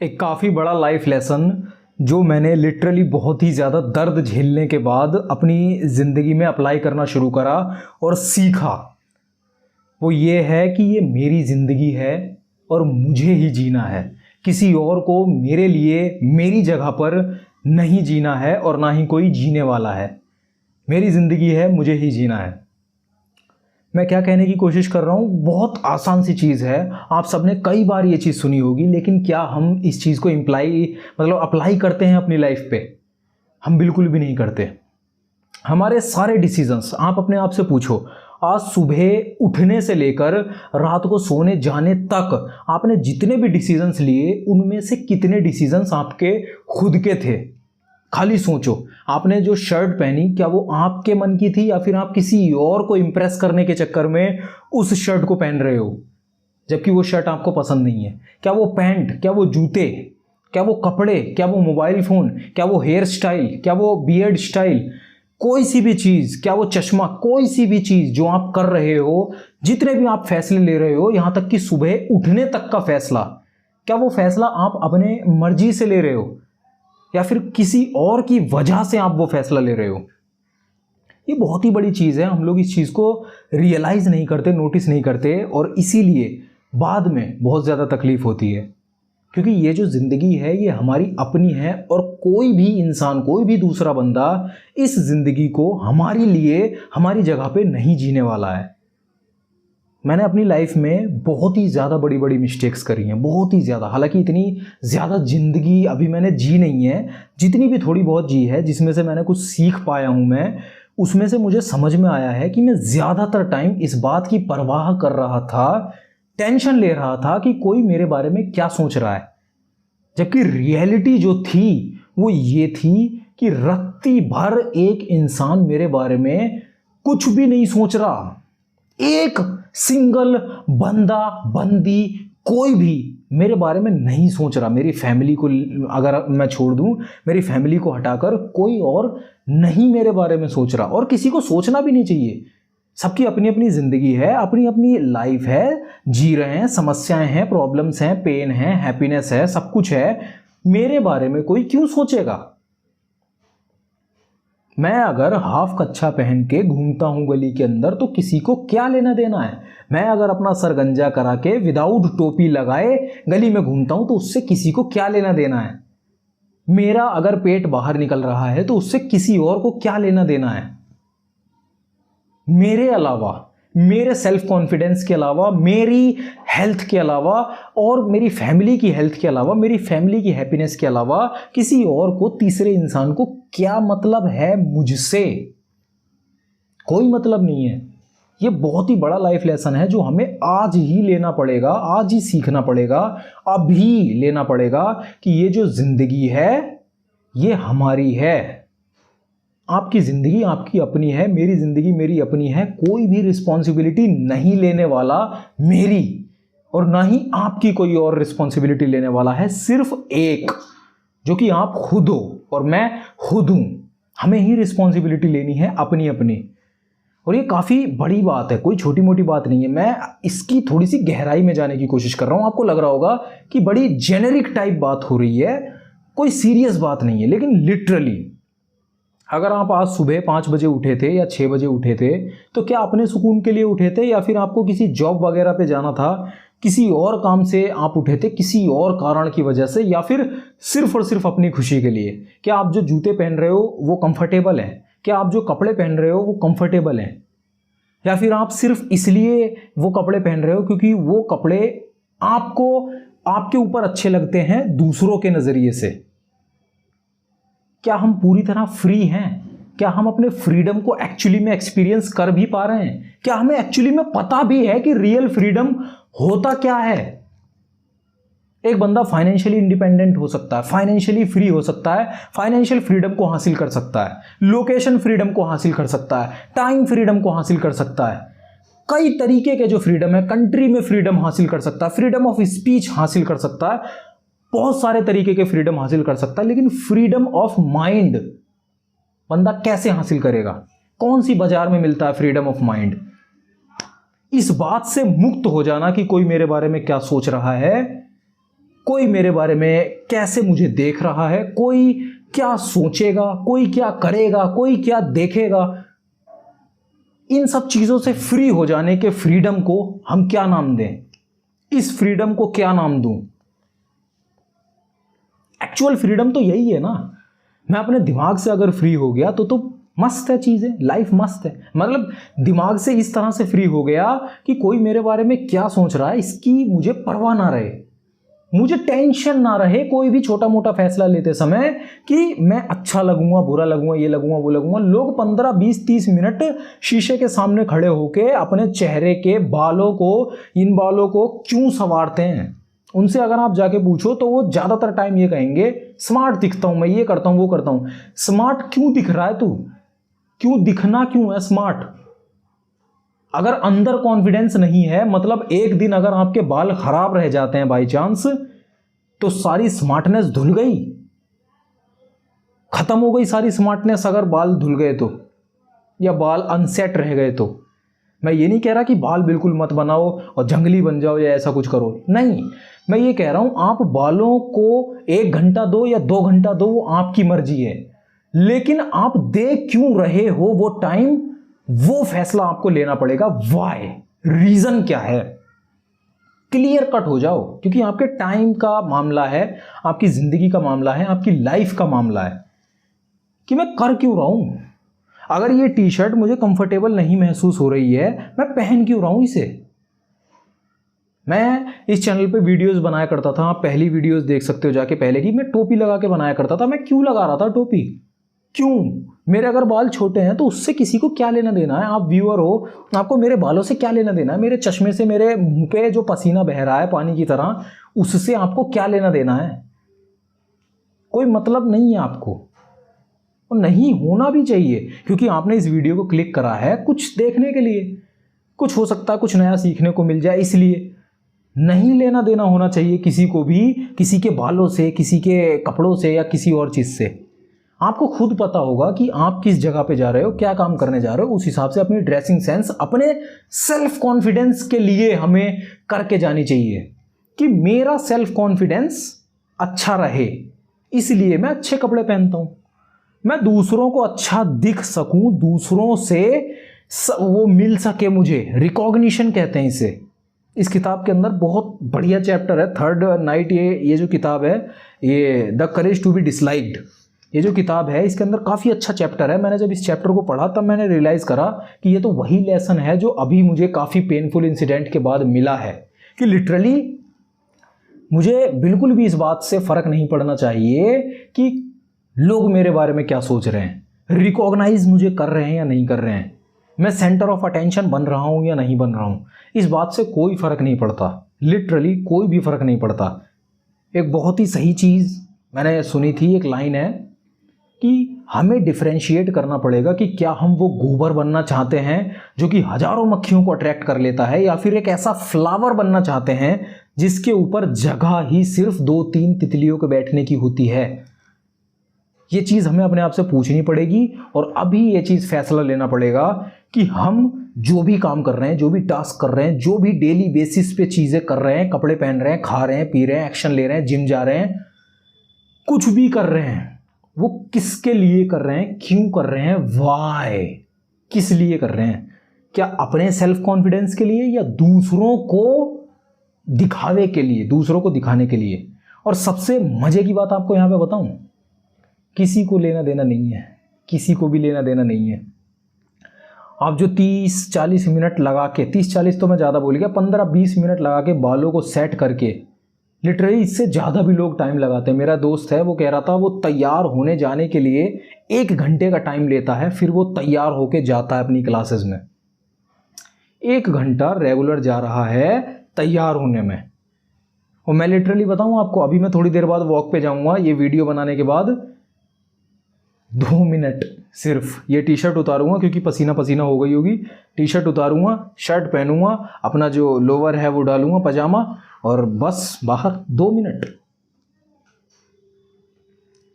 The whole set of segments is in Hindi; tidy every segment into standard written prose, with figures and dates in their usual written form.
एक काफ़ी बड़ा लाइफ लेसन जो मैंने लिटरली बहुत ही ज़्यादा दर्द झेलने के बाद अपनी ज़िंदगी में अप्लाई करना शुरू करा और सीखा, वो ये है कि ये मेरी ज़िंदगी है और मुझे ही जीना है। किसी और को मेरे लिए मेरी जगह पर नहीं जीना है और ना ही कोई जीने वाला है। मेरी ज़िंदगी है, मुझे ही जीना है। मैं क्या कहने की कोशिश कर रहा हूँ, बहुत आसान सी चीज़ है। आप सबने कई बार ये चीज़ सुनी होगी, लेकिन क्या हम इस चीज़ को अप्लाई करते हैं अपनी लाइफ पे? हम बिल्कुल भी नहीं करते। हमारे सारे डिसीजंस, आप अपने आप से पूछो, आज सुबह उठने से लेकर रात को सोने जाने तक आपने जितने भी डिसीजंस लिए, उनमें से कितने डिसीजंस आपके खुद के थे? खाली सोचो। आपने जो शर्ट पहनी, क्या वो आपके मन की थी या फिर आप किसी और को इंप्रेस करने के चक्कर में उस शर्ट को पहन रहे हो, जबकि वो शर्ट आपको पसंद नहीं है? क्या वो पैंट, क्या वो जूते, क्या वो कपड़े, क्या वो मोबाइल फ़ोन, क्या वो हेयर स्टाइल, क्या वो बियर्ड स्टाइल, कोई सी भी चीज़, क्या वो चश्मा, कोई सी भी चीज़ जो आप कर रहे हो, जितने भी आप फैसले ले रहे हो, यहाँ तक कि सुबह उठने तक का फैसला, क्या वो फैसला आप अपने मर्जी से ले रहे हो या फिर किसी और की वजह से आप वो फैसला ले रहे हो? ये बहुत ही बड़ी चीज़ है। हम लोग इस चीज़ को रियलाइज़ नहीं करते, नोटिस नहीं करते, और इसीलिए बाद में बहुत ज़्यादा तकलीफ़ होती है। क्योंकि ये जो ज़िंदगी है ये हमारी अपनी है और कोई भी इंसान, कोई भी दूसरा बंदा इस ज़िंदगी को हमारे लिए, हमारी जगह पे नहीं जीने वाला है। मैंने अपनी लाइफ में बहुत ही ज़्यादा बड़ी बड़ी मिस्टेक्स करी हैं, बहुत ही ज़्यादा। हालांकि इतनी ज़्यादा ज़िंदगी अभी मैंने जी नहीं है, जितनी भी थोड़ी बहुत जी है, जिसमें से मैंने कुछ सीख पाया हूँ मैं, उसमें से मुझे समझ में आया है कि मैं ज़्यादातर टाइम इस बात की परवाह कर रहा था, टेंशन ले रहा था कि कोई मेरे बारे में क्या सोच रहा है, जबकि रियलिटी जो थी वो ये थी कि रत्ती भर एक इंसान मेरे बारे में कुछ भी नहीं सोच रहा। एक सिंगल बंदा, बंदी, कोई भी मेरे बारे में नहीं सोच रहा। मेरी फैमिली को अगर मैं छोड़ दूं, मेरी फैमिली को हटाकर कोई और नहीं मेरे बारे में सोच रहा, और किसी को सोचना भी नहीं चाहिए। सबकी अपनी अपनी ज़िंदगी है, अपनी अपनी लाइफ है, जी रहे हैं, समस्याएं हैं, प्रॉब्लम्स हैं, पेन है, हैप्पीनेस है, सब कुछ है। मेरे बारे में कोई क्यों सोचेगा? मैं अगर हाफ कच्छा पहन के घूमता हूं गली के अंदर तो किसी को क्या लेना देना है? मैं अगर अपना सर गंजा करा के विदाउट टोपी लगाए गली में घूमता हूं तो उससे किसी को क्या लेना देना है? मेरा अगर पेट बाहर निकल रहा है तो उससे किसी और को क्या लेना देना है? मेरे अलावा, मेरे सेल्फ कॉन्फिडेंस के अलावा, मेरी हेल्थ के अलावा और मेरी फैमिली की हेल्थ के अलावा, मेरी फैमिली की हैप्पीनेस के अलावा किसी और को, तीसरे इंसान को क्या मतलब है मुझसे? कोई मतलब नहीं है। ये बहुत ही बड़ा लाइफ लेसन है जो हमें आज ही लेना पड़ेगा, आज ही सीखना पड़ेगा, अभी लेना पड़ेगा कि ये जो जिंदगी है ये हमारी है। आपकी ज़िंदगी आपकी अपनी है, मेरी ज़िंदगी मेरी अपनी है। कोई भी रिस्पॉन्सिबिलिटी नहीं लेने वाला मेरी, और ना ही आपकी कोई और रिस्पॉन्सिबिलिटी लेने वाला है। सिर्फ एक, जो कि आप खुद हो और मैं खुद हूं। हमें ही रिस्पॉन्सिबिलिटी लेनी है अपनी अपनी। और ये काफ़ी बड़ी बात है, कोई छोटी मोटी बात नहीं है। मैं इसकी थोड़ी सी गहराई में जाने की कोशिश कर रहा हूँ। आपको लग रहा होगा कि बड़ी जेनेरिक टाइप बात हो रही है, कोई सीरियस बात नहीं है, लेकिन लिटरली अगर आप आज सुबह 5 बजे उठे थे या 6 बजे उठे थे तो क्या अपने सुकून के लिए उठे थे, या फिर आपको किसी जॉब वगैरह पे जाना था, किसी और काम से आप उठे थे, किसी और कारण की वजह से, या फिर सिर्फ और सिर्फ अपनी खुशी के लिए? क्या आप जो जूते पहन रहे हो वो कंफर्टेबल हैं? क्या आप जो कपड़े पहन रहे हो वो कंफर्टेबल हैं? या फिर आप सिर्फ इसलिए वो कपड़े पहन रहे हो क्योंकि वो कपड़े आपको, आपके ऊपर अच्छे लगते हैं दूसरों के नज़रिए से? क्या हम पूरी तरह फ्री हैं? क्या हम अपने फ्रीडम को एक्चुअली में एक्सपीरियंस कर भी पा रहे हैं? क्या हमें एक्चुअली में पता भी है कि रियल फ्रीडम होता क्या है? एक बंदा फाइनेंशियली इंडिपेंडेंट हो सकता है, फाइनेंशियली फ्री हो सकता है, फाइनेंशियल फ्रीडम को हासिल कर सकता है, लोकेशन फ्रीडम को हासिल कर सकता है, टाइम फ्रीडम को हासिल कर सकता है, कई तरीके के जो फ्रीडम है, कंट्री में फ्रीडम हासिल कर सकता है, फ्रीडम ऑफ स्पीच हासिल कर सकता है, बहुत सारे तरीके के फ्रीडम हासिल कर सकता है। लेकिन फ्रीडम ऑफ माइंड बंदा कैसे हासिल करेगा? कौन सी बाजार में मिलता है फ्रीडम ऑफ माइंड? इस बात से मुक्त हो जाना कि कोई मेरे बारे में क्या सोच रहा है, कोई मेरे बारे में कैसे मुझे देख रहा है, कोई क्या सोचेगा, कोई क्या करेगा, कोई क्या देखेगा, इन सब चीजों से फ्री हो जाने के फ्रीडम को हम क्या नाम दें? इस फ्रीडम को क्या नाम दूं? एक्चुअल फ्रीडम तो यही है ना। मैं अपने दिमाग से अगर फ्री हो गया तो मस्त है, चीजें, लाइफ मस्त है। मतलब दिमाग से इस तरह से फ्री हो गया कि कोई मेरे बारे में क्या सोच रहा है इसकी मुझे परवाह ना रहे, मुझे टेंशन ना रहे कोई भी छोटा मोटा फैसला लेते समय कि मैं अच्छा लगूंगा, बुरा लगूंगा, ये लगूंगा, वो लगूंगा। लोग 15, 20, 30 मिनट शीशे के सामने खड़े होके अपने चेहरे के बालों को, इन बालों को क्यों संवारते हैं? उनसे अगर आप जाके पूछो तो वो ज्यादातर टाइम ये कहेंगे स्मार्ट दिखता हूं मैं, ये करता हूं, वो करता हूं। स्मार्ट क्यों दिख रहा है तू? क्यों दिखना क्यों है स्मार्ट? अगर अंदर कॉन्फिडेंस नहीं है, मतलब एक दिन अगर आपके बाल खराब रह जाते हैं बाई चांस, तो सारी स्मार्टनेस धुल गई, खत्म हो गई सारी स्मार्टनेस। अगर बाल धुल गए तो, या बाल अनसेट रह गए तो। मैं ये नहीं कह रहा कि बाल बिल्कुल मत बनाओ और जंगली बन जाओ या ऐसा कुछ करो, नहीं। मैं ये कह रहा हूं आप बालों को 1 घंटा दो या 2 घंटा दो, वो आपकी मर्जी है, लेकिन आप दे क्यों रहे हो वो टाइम, वो फैसला आपको लेना पड़ेगा। वाई, रीजन क्या है? क्लियर कट हो जाओ, क्योंकि आपके टाइम का मामला है, आपकी जिंदगी का मामला है, आपकी लाइफ का मामला है कि मैं कर क्यों रहा हूं। अगर ये टी शर्ट मुझे कंफर्टेबल नहीं महसूस हो रही है, मैं पहन क्यों रहा हूं इसे? मैं इस चैनल पे वीडियोस बनाया करता था, आप पहली वीडियोस देख सकते हो जाके पहले की। मैं टोपी लगा के बनाया करता था। मैं क्यों लगा रहा था टोपी? क्यों? मेरे अगर बाल छोटे हैं तो उससे किसी को क्या लेना देना है? आप व्यूअर हो, आपको मेरे बालों से क्या लेना देना है? मेरे चश्मे से मेरे मुंह पे जो पसीना बह रहा है पानी की तरह, उससे आपको क्या लेना देना है? कोई मतलब नहीं है आपको, और नहीं होना भी चाहिए, क्योंकि आपने इस वीडियो को क्लिक करा है कुछ देखने के लिए, कुछ हो सकता है कुछ नया सीखने को मिल जाए, इसलिए नहीं लेना देना होना चाहिए किसी को भी, किसी के बालों से, किसी के कपड़ों से, या किसी और चीज से। आपको खुद पता होगा कि आप किस जगह पे जा रहे हो, क्या काम करने जा रहे हो। उस हिसाब से अपनी ड्रेसिंग सेंस, अपने सेल्फ कॉन्फिडेंस के लिए हमें करके जानी चाहिए कि मेरा सेल्फ कॉन्फिडेंस अच्छा रहे, इसलिए मैं अच्छे कपड़े पहनता हूं, मैं दूसरों को अच्छा दिख सकूं, दूसरों से वो मिल सके मुझे। रिकॉग्निशन कहते हैं इसे। इस किताब के अंदर बहुत बढ़िया चैप्टर है, थर्ड नाइट, ये जो किताब है, ये the courage to be disliked, ये जो किताब है इसके अंदर काफ़ी अच्छा चैप्टर है। मैंने जब इस चैप्टर को पढ़ा तब मैंने रियलाइज़ करा कि ये तो वही लेसन है जो अभी मुझे काफ़ी पेनफुल इंसिडेंट के बाद मिला है, कि लिटरली मुझे बिल्कुल भी इस बात से फ़र्क नहीं पड़ना चाहिए कि लोग मेरे बारे में क्या सोच रहे हैं, रिकॉग्नाइज मुझे कर रहे हैं या नहीं कर रहे हैं, मैं सेंटर ऑफ अटेंशन बन रहा हूँ या नहीं बन रहा हूँ। इस बात से कोई फ़र्क नहीं पड़ता, लिटरली कोई भी फ़र्क नहीं पड़ता। एक बहुत ही सही चीज़ मैंने सुनी थी, एक लाइन है कि हमें डिफरेंशिएट करना पड़ेगा कि क्या हम वो गोबर बनना चाहते हैं जो कि हजारों मक्खियों को अट्रैक्ट कर लेता है, या फिर एक ऐसा फ्लावर बनना चाहते हैं जिसके ऊपर जगह ही सिर्फ 2-3 तितलियों के बैठने की होती है। ये चीज़ हमें अपने आप से पूछनी पड़ेगी, और अभी ये चीज़ फैसला लेना पड़ेगा कि हम जो भी काम कर रहे हैं, जो भी टास्क कर रहे हैं, जो भी डेली बेसिस पे चीज़ें कर रहे हैं, कपड़े पहन रहे हैं, खा रहे हैं, पी रहे हैं, एक्शन ले रहे हैं, जिम जा रहे हैं, कुछ भी कर रहे हैं, वो किसके लिए कर रहे हैं, क्यों कर रहे हैं, वाई, किस लिए कर रहे हैं? क्या अपने सेल्फ कॉन्फिडेंस के लिए, या दूसरों को दिखावे के लिए, दूसरों को दिखाने के लिए? और सबसे मजे की बात आपको यहां पे बताऊं, किसी को लेना देना नहीं है, किसी को भी लेना देना नहीं है। आप जो 30-40 मिनट लगा के, 30-40 तो मैं ज़्यादा बोल गया, 15-20 मिनट लगा के बालों को सेट करके, लिटरली इससे ज़्यादा भी लोग टाइम लगाते हैं। मेरा दोस्त है, वो कह रहा था वो तैयार होने जाने के लिए 1 घंटे का टाइम लेता है, फिर वो तैयार होके जाता है अपनी क्लासेस में। 1 घंटा रेगुलर जा रहा है तैयार होने में। और मैं लिटरली बताऊं आपको, अभी मैं थोड़ी देर बाद वॉक पे जाऊंगा, ये वीडियो बनाने के बाद 2 मिनट सिर्फ ये टी शर्ट उतारूंगा, क्योंकि पसीना पसीना हो गई होगी। टी शर्ट उतारूंगा, शर्ट पहनूंगा, अपना जो लोअर है वो डालूंगा, पजामा, और बस बाहर 2 मिनट।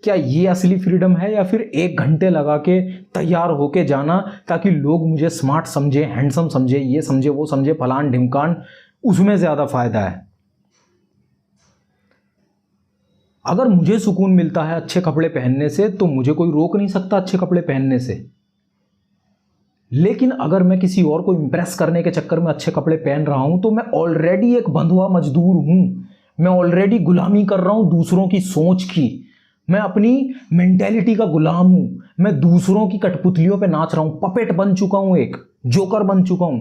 क्या ये असली फ्रीडम है, या फिर 1 घंटे लगा के तैयार होके जाना ताकि लोग मुझे स्मार्ट समझे, हैंडसम समझे, ये समझे, वो समझे, फलान ढिमकान, उसमें ज़्यादा फायदा है? अगर मुझे सुकून मिलता है अच्छे कपड़े पहनने से तो मुझे कोई रोक नहीं सकता अच्छे कपड़े पहनने से। लेकिन अगर मैं किसी और को इंप्रेस करने के चक्कर में अच्छे कपड़े पहन रहा हूं तो मैं ऑलरेडी एक बंधुआ मजदूर हूं। मैं ऑलरेडी गुलामी कर रहा हूं दूसरों की सोच की। मैं अपनी मेंटेलिटी का गुलाम हूं। मैं दूसरों की कठपुतलियों पे नाच रहा हूं, पपेट बन चुका हूं, एक जोकर बन चुका हूं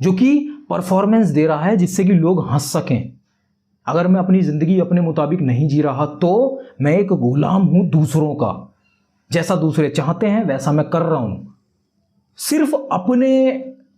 जो कि परफॉर्मेंस दे रहा है जिससे कि लोग हंस सकें। अगर मैं अपनी जिंदगी अपने मुताबिक नहीं जी रहा तो मैं एक गुलाम हूं दूसरों का। जैसा दूसरे चाहते हैं वैसा मैं कर रहा हूं, सिर्फ अपने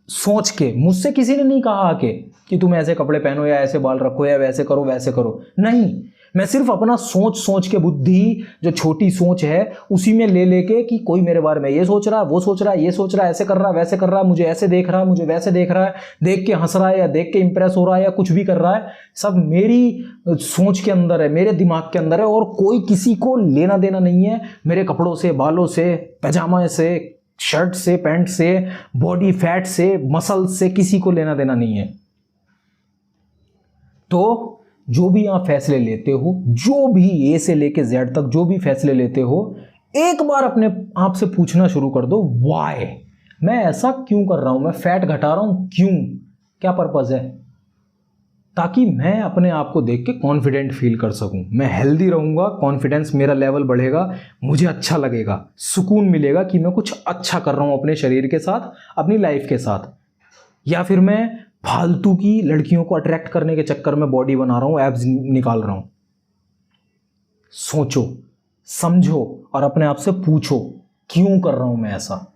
सोच के। मुझसे किसी ने नहीं कहा कि तुम ऐसे कपड़े पहनो या ऐसे बाल रखो या वैसे करो वैसे करो, नहीं। मैं सिर्फ अपना सोच के बुद्धि, जो छोटी सोच है उसी में ले लेके कि कोई मेरे बारे में ये सोच रहा है, वो सोच रहा है, ये सोच रहा है, ऐसे कर रहा है, वैसे कर रहा है, मुझे ऐसे देख रहा है, मुझे वैसे देख रहा है, देख के हंस रहा है या देख के इंप्रेस हो रहा है या कुछ भी कर रहा है, सब मेरी सोच के अंदर है, मेरे दिमाग के अंदर है। और कोई किसी को लेना देना नहीं है मेरे कपड़ों से, बालों से, पैजामा से, शर्ट से, पैंट से, बॉडी फैट से, मसल से, किसी को लेना देना नहीं है। तो जो भी आप फैसले लेते हो, जो भी ए से लेके जेड तक जो भी फैसले लेते हो, एक बार अपने आप से पूछना शुरू कर दो, वाई, मैं ऐसा क्यों कर रहा हूं, मैं फैट घटा रहा हूं क्यों, क्या पर्पस है, ताकि मैं अपने आप को देख के कॉन्फिडेंट फील कर सकूं। मैं हेल्दी रहूंगा, कॉन्फिडेंस मेरा लेवल बढ़ेगा, मुझे अच्छा लगेगा, सुकून मिलेगा कि मैं कुछ अच्छा कर रहा हूं अपने शरीर के साथ, अपनी लाइफ के साथ। या फिर मैं फालतू की लड़कियों को अट्रैक्ट करने के चक्कर में बॉडी बना रहा हूं, एब्स निकाल रहा हूं। सोचो, समझो और अपने आप से पूछो, क्यों कर रहा हूं मैं ऐसा।